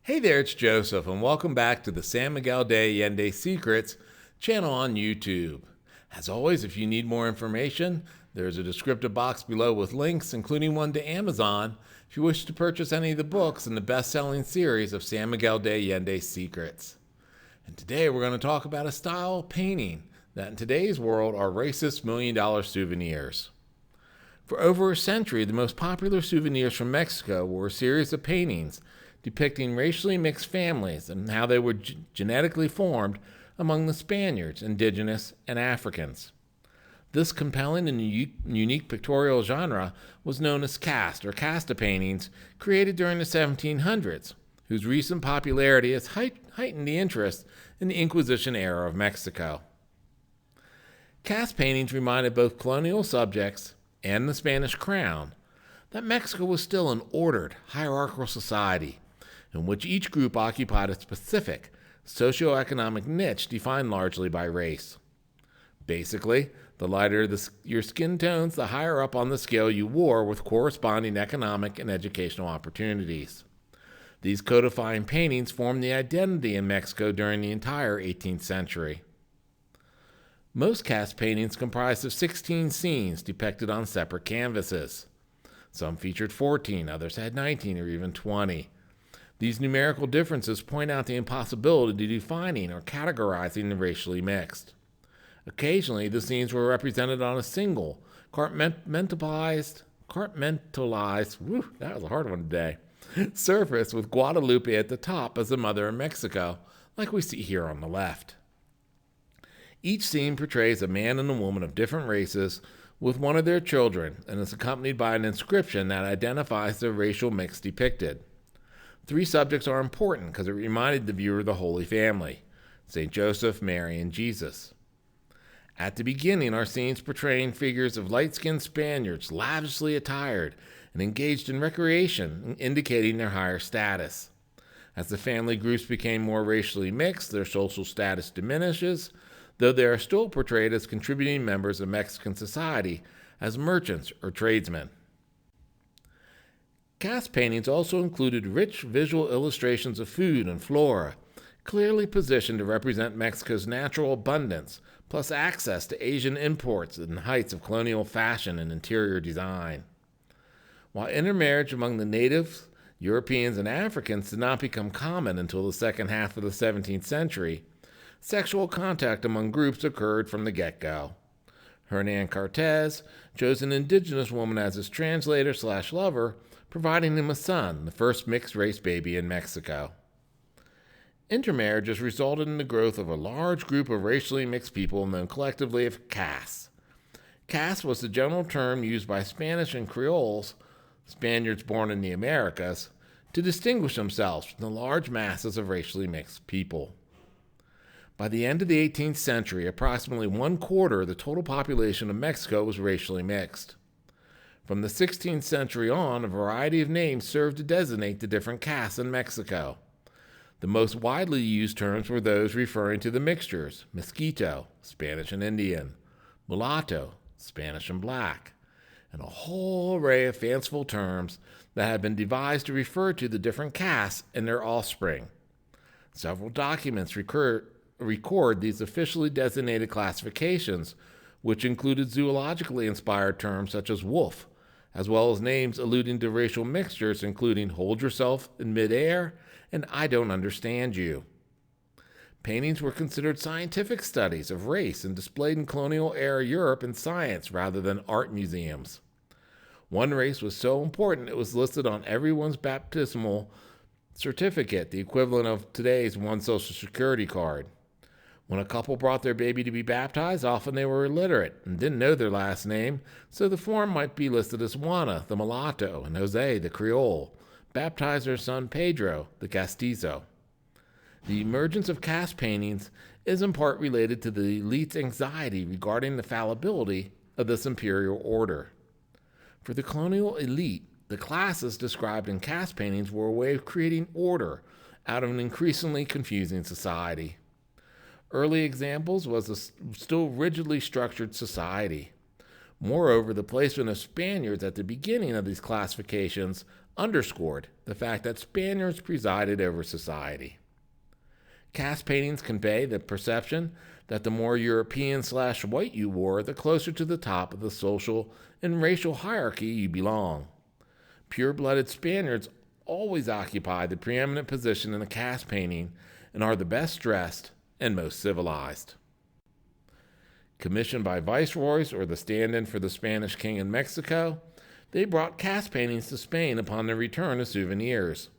Hey there, it's Joseph, and welcome back to the San Miguel de Allende Secrets channel on YouTube. As always, if you need more information, there's a descriptive box below with links, including one to Amazon, if you wish to purchase any of the books in the best-selling series of San Miguel de Allende Secrets. And today we're going to talk about a style of painting that in today's world are racist million-dollar souvenirs. For over a century, the most popular souvenirs from Mexico were a series of paintings depicting racially mixed families and how they were genetically formed among the Spaniards, indigenous, and Africans. This compelling and unique pictorial genre was known as caste or casta paintings, created during the 1700s, whose recent popularity has heightened the interest in the Inquisition era of Mexico. Caste paintings reminded both colonial subjects and the Spanish crown that Mexico was still an ordered, hierarchical society in which each group occupied a specific socioeconomic niche defined largely by race. Basically, the lighter your skin tones, the higher up on the scale you wore with corresponding economic and educational opportunities. These codifying paintings formed the identity in Mexico during the entire 18th century. Most caste paintings comprised of 16 scenes depicted on separate canvases. Some featured 14, others had 19 or even 20. These numerical differences point out the impossibility of defining or categorizing the racially mixed. Occasionally, the scenes were represented on a single, compartmentalized, that was a hard one today, surface with Guadalupe at the top as the mother of Mexico, like we see here on the left. Each scene portrays a man and a woman of different races with one of their children and is accompanied by an inscription that identifies the racial mix depicted. Three subjects are important because it reminded the viewer of the Holy Family: St. Joseph, Mary, and Jesus. At the beginning are scenes portraying figures of light-skinned Spaniards lavishly attired and engaged in recreation, indicating their higher status. As the family groups became more racially mixed, their social status diminishes, though they are still portrayed as contributing members of Mexican society as merchants or tradesmen. Caste paintings also included rich visual illustrations of food and flora, clearly positioned to represent Mexico's natural abundance, plus access to Asian imports and heights of colonial fashion and interior design. While intermarriage among the natives, Europeans, and Africans did not become common until the second half of the 17th century, sexual contact among groups occurred from the get-go. Hernan Cortez chose an indigenous woman as his translator/lover, providing him a son, the first mixed-race baby in Mexico. Intermarriage has resulted in the growth of a large group of racially mixed people known collectively as castes. Caste was the general term used by Spanish and Creoles, Spaniards born in the Americas, to distinguish themselves from the large masses of racially mixed people. By the end of the 18th century, approximately 1/4 of the total population of Mexico was racially mixed. From the 16th century on, a variety of names served to designate the different castes in Mexico. The most widely used terms were those referring to the mixtures: mestizo, Spanish and Indian; mulatto, Spanish and black, and a whole array of fanciful terms that have been devised to refer to the different castes and their offspring. Several documents record these officially designated classifications, which included zoologically inspired terms such as wolf, as well as names alluding to racial mixtures, including hold yourself in midair and I don't understand you. Paintings were considered scientific studies of race and displayed in colonial-era Europe in science rather than art museums. One race was so important it was listed on everyone's baptismal certificate, the equivalent of today's one Social Security card. When a couple brought their baby to be baptized, often they were illiterate and didn't know their last name, so the form might be listed as Juana, the mulatto, and Jose, the Creole, baptized their son Pedro, the castizo. The emergence of caste paintings is in part related to the elite's anxiety regarding the fallibility of this imperial order. For the colonial elite, the classes described in caste paintings were a way of creating order out of an increasingly confusing society. Early examples was a still rigidly structured society. Moreover, the placement of Spaniards at the beginning of these classifications underscored the fact that Spaniards presided over society. Cast paintings convey the perception that the more European/white you were, the closer to the top of the social and racial hierarchy you belong. Pure-blooded Spaniards always occupy the preeminent position in a cast painting and are the best dressed and most civilized. Commissioned by viceroys or the stand-in for the Spanish king in Mexico, they brought cast paintings to Spain upon their return to Souvenirs.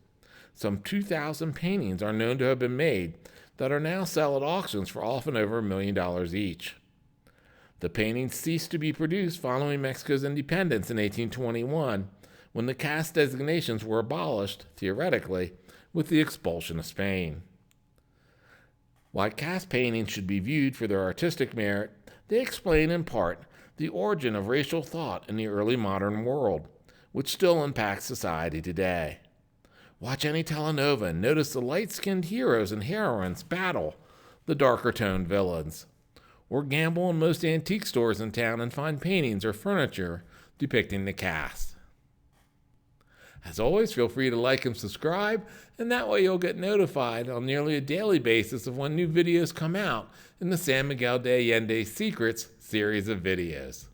Some 2,000 paintings are known to have been made that are now sold at auctions for often over $1 million each. The paintings ceased to be produced following Mexico's independence in 1821, when the caste designations were abolished, theoretically, with the expulsion of Spain. Why caste paintings should be viewed for their artistic merit, they explain in part the origin of racial thought in the early modern world, which still impacts society today. Watch any telenovela and notice the light-skinned heroes and heroines battle the darker-toned villains. Or gamble in most antique stores in town and find paintings or furniture depicting the caste. As always, feel free to like and subscribe, and that way you'll get notified on nearly a daily basis of when new videos come out in the San Miguel de Allende Secrets series of videos.